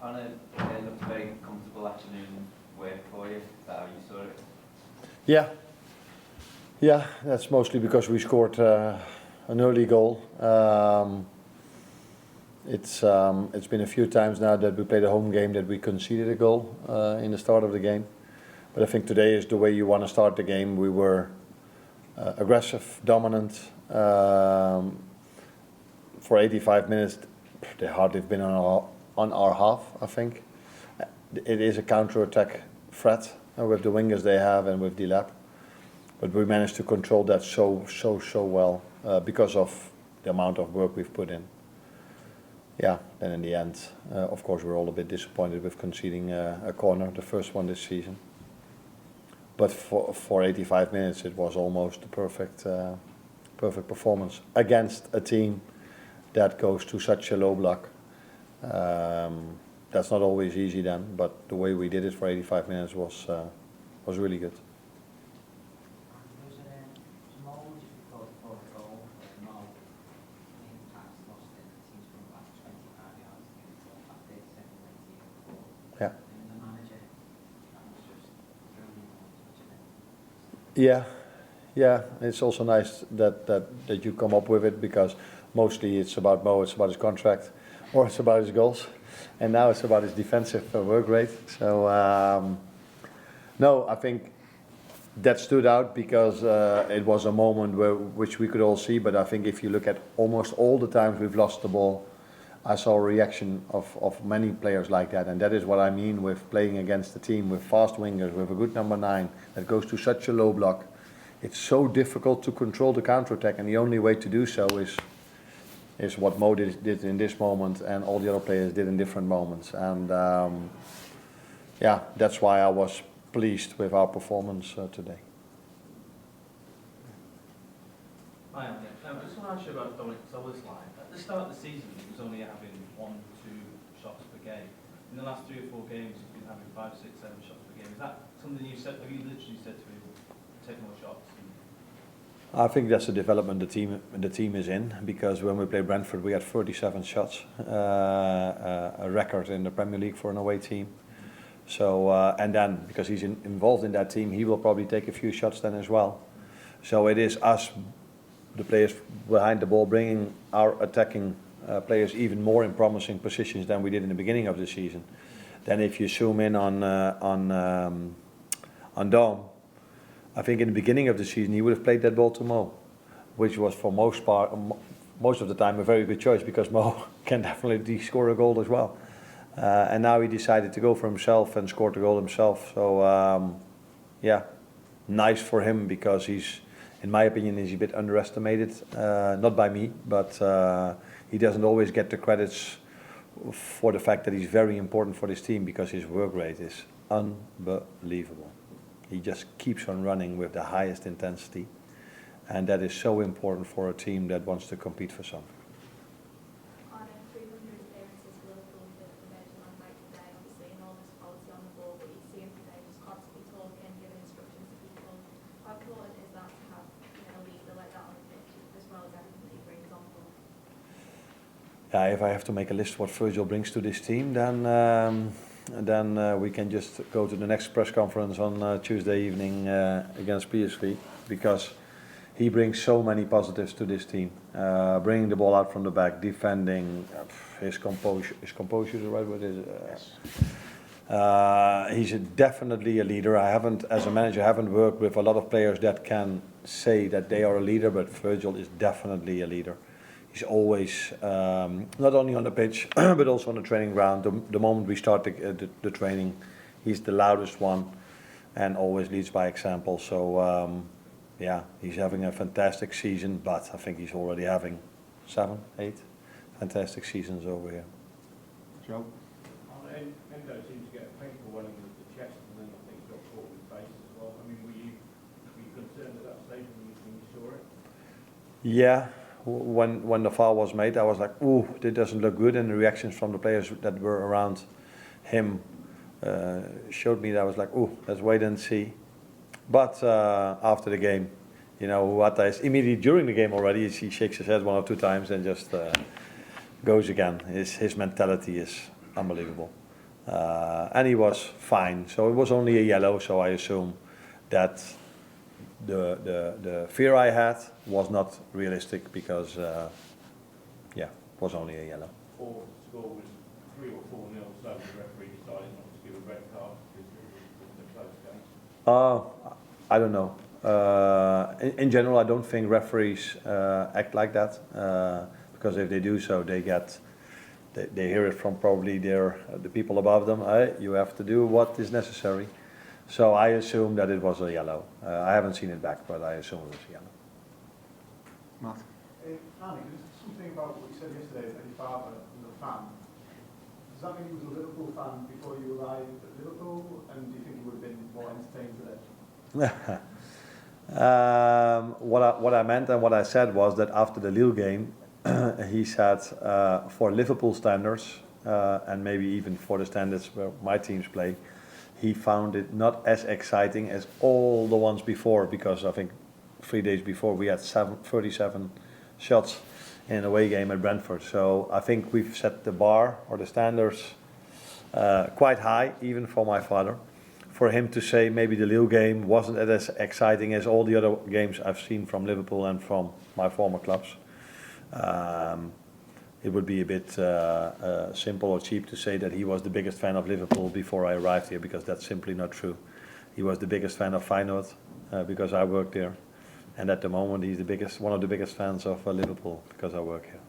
Arne, it looked a very comfortable afternoon work for you. Is that how you saw it? Yeah, that's mostly because we scored an early goal. It's been a few times now that we played a home game that we conceded a goal in the start of the game. But I think today is the way you want to start the game. We were aggressive, dominant. For 85 minutes, they hardly have been on our half, I think. It is a counter-attack threat with the wingers they have and with Dijk. But we managed to control that so well because of the amount of work we've put in. Yeah, then in the end, of course, we're all a bit disappointed with conceding a corner, the first one this season. But for 85 minutes, it was almost a perfect performance against a team that goes to such a low block. That's not always easy then, but the way we did it for 85 minutes was really good. Yeah, it's also nice that you come up with it, because mostly it's about Mo, it's about his contract, or it's about his goals, and now it's about his defensive work rate. So no, I think that stood out because it was a moment which we could all see. But I think if you look at almost all the times we've lost the ball, I saw a reaction of many players like that, and that is what I mean with playing against a team with fast wingers, with a good number 9 that goes to such a low block. It's so difficult to control the counter-attack, and the only way to do so is what Mo did in this moment, and all the other players did in different moments. And yeah, that's why I was pleased with our performance today. Hi, Andy. I just want to ask you about Szoboszlai. At the start of the season, he was only having 1-2 shots per game. In the last 3 or 4 games, he's been having 5, 6, 7 shots per game. Is that something you said? Have you literally said to him, take more shots? I think that's the development the team is in, because when we played Brentford, we had 37 shots, a record in the Premier League for an away team. So and then because he's involved in that team, he will probably take a few shots then as well. So it is us, the players behind the ball, bringing our attacking players even more in promising positions than we did in the beginning of the season. Then if you zoom in on Dom, I think in the beginning of the season he would have played that ball to Mo, which was for most of the time a very good choice, because Mo can definitely score a goal as well. And now he decided to go for himself and scored the goal himself. So yeah, nice for him, because he's, in my opinion, he's a bit underestimated. Not by me, but he doesn't always get the credits for the fact that he's very important for this team, because his work rate is unbelievable. He just keeps on running with the highest intensity, and that is so important for a team that wants to compete for something. Arne, 300 appearances for Liverpool for the Virgin Man like today, obviously, enormous quality on the ball, but you see him today just constantly talking, giving instructions to people. How important is that to have a leader like that on the pitch, as well as everything that he brings on board? Yeah, if I have to make a list what Virgil brings to this team, then we can just go to the next press conference on Tuesday evening against PSV, because he brings so many positives to this team. Bringing the ball out from the back, defending, his composure is the right word. He's definitely a leader. As a manager, I haven't worked with a lot of players that can say that they are a leader, but Virgil is definitely a leader. He's always, not only on the pitch, but also on the training ground. The moment we start the training, he's the loudest one and always leads by example. So, yeah, he's having a fantastic season, but I think he's already having 7, 8 fantastic seasons over here. Joe? Endo seemed to get a painful one in the chest, and then I think he got caught with the face as well. I mean, were you concerned at that stage when you saw it? Yeah. When the foul was made, I was like, ooh, that doesn't look good, and the reactions from the players that were around him showed me that I was like, ooh, let's wait and see. But after the game, you know, Huata is immediately during the game already, he shakes his head 1 or 2 times and just goes again. His mentality is unbelievable. And he was fine. So it was only a yellow, so I assume that the fear I had was not realistic because, it was only a yellow. Or the score was 3 or 4-0, so the referee decided not to give a red card because it was a close game. I don't know. In general, I don't think referees act like that because if they do so, they hear it from probably the people above them. You have to do what is necessary. So I assume that it was a yellow. I haven't seen it back, but I assume it was a yellow. Matt? Arne, there's something about what you said yesterday that your father was a fan. Does that mean he was a Liverpool fan before you arrived at Liverpool? And do you think he would have been more entertained today? What I meant and what I said was that after the Lille game, he said for Liverpool standards and maybe even for the standards where my teams play, he found it not as exciting as all the ones before, because I think 3 days before we had 37 shots in an away game at Brentford. So I think we've set the bar or the standards quite high, even for my father. For him to say maybe the Lille game wasn't as exciting as all the other games I've seen from Liverpool and from my former clubs. It would be a bit simple or cheap to say that he was the biggest fan of Liverpool before I arrived here, because that's simply not true. He was the biggest fan of Feyenoord because I worked there, and at the moment he's one of the biggest fans of Liverpool because I work here.